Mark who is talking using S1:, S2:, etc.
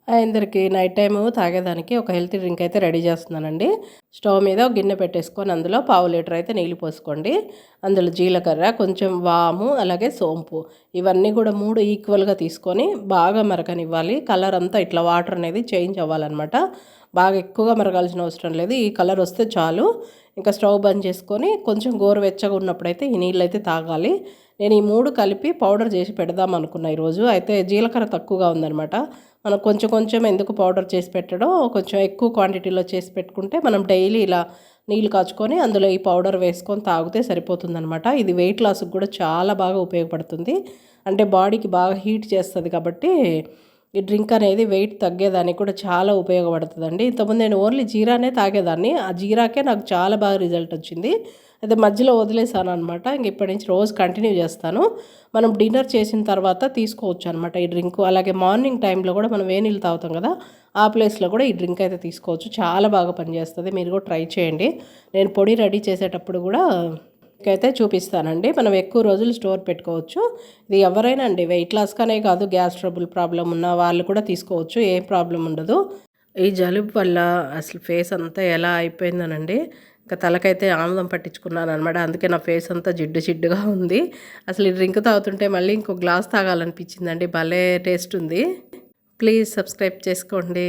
S1: ఇందరికి night time తాగేదానికి ఒక healthy drink అయితే రెడీ చేస్తున్నానండి. స్టవ్ మీద ఒక గిన్నె పెట్టేసుకొని అందులో పావు లీటర్ అయితే నీళ్ళు పోసుకోండి. అందులో జీలకర్ర, కొంచెం వాము, అలాగే సోంపు ఇవన్నీ కూడా 3 ఈక్వల్గా తీసుకొని బాగా మరగనివ్వాలి. కలర్ అంతా ఇట్లా వాటర్ అనేది చేంజ్ అవ్వాలన్నమాట. బాగా ఎక్కువగా మరగాల్సిన అవసరం లేదు. ఈ కలర్ వస్తే చాలు. ఇంకా స్టవ్ బంద్ చేసుకొని కొంచెం గోరువెచ్చగా ఉన్నప్పుడైతే ఈ నీళ్ళు అయితే తాగాలి. నేను ఈ 3 కలిపి పౌడర్ చేసి పెడదాం అనుకున్నా ఈరోజు. అయితే జీలకర్ర తక్కువగా ఉందనమాట. మనం కొంచెం కొంచెం ఎందుకు పౌడర్ చేసి పెట్టడం, కొంచెం ఎక్కువ క్వాంటిటీలో చేసి పెట్టుకుంటే మనం డైలీ ఇలా నీళ్ళు కాచుకొని అందులో ఈ పౌడర్ వేసుకొని తాగితే సరిపోతుందనమాట. ఇది వెయిట్ లాస్కి కూడా చాలా బాగా ఉపయోగపడుతుంది. అంటే బాడీకి బాగా హీట్ చేస్తుంది కాబట్టి ఈ డ్రింక్ అనేది వెయిట్ తగ్గేదానికి కూడా చాలా ఉపయోగపడుతుందండి. ఇంతకుముందు నేను ఓన్లీ జీరానే తాగేదాన్ని. ఆ జీరాకే నాకు చాలా బాగా రిజల్ట్ వచ్చింది. అయితే మధ్యలో వదిలేసాను అనమాట. ఇంక ఇప్పటి నుంచి రోజు కంటిన్యూ చేస్తాను. మనం డిన్నర్ చేసిన తర్వాత తీసుకోవచ్చు అనమాట ఈ డ్రింక్. అలాగే మార్నింగ్ టైంలో కూడా మనం వేనీళ్ళు తాగుతాం కదా, ఆ ప్లేస్లో కూడా ఈ డ్రింక్ అయితే తీసుకోవచ్చు. చాలా బాగా పనిచేస్తుంది. మీరు కూడా ట్రై చేయండి. నేను పొడి రెడీ చేసేటప్పుడు కూడా అయితే చూపిస్తానండి. మనం ఎక్కువ రోజులు స్టోర్ పెట్టుకోవచ్చు. ఇది ఎవరైనా అండి, వెయిట్ లాస్గానే కాదు, గ్యాస్ ట్రబుల్ ప్రాబ్లం ఉన్న వాళ్ళు కూడా తీసుకోవచ్చు. ఏం ప్రాబ్లం ఉండదు. ఈ జలుబు వల్ల అసలు ఫేస్ అంతా ఎలా అయిపోయిందనండి. ఇంకా తలకైతే ఆముదం పట్టించుకున్నాను అనమాట. అందుకే నా ఫేస్ అంతా జిడ్డు జిడ్డుగా ఉంది. అసలు ఈ డ్రింక్ తాగుతుంటే మళ్ళీ ఇంకో గ్లాస్ తాగాలనిపించిందండి. భలే టేస్ట్ ఉంది. ప్లీజ్ సబ్స్క్రైబ్ చేసుకోండి.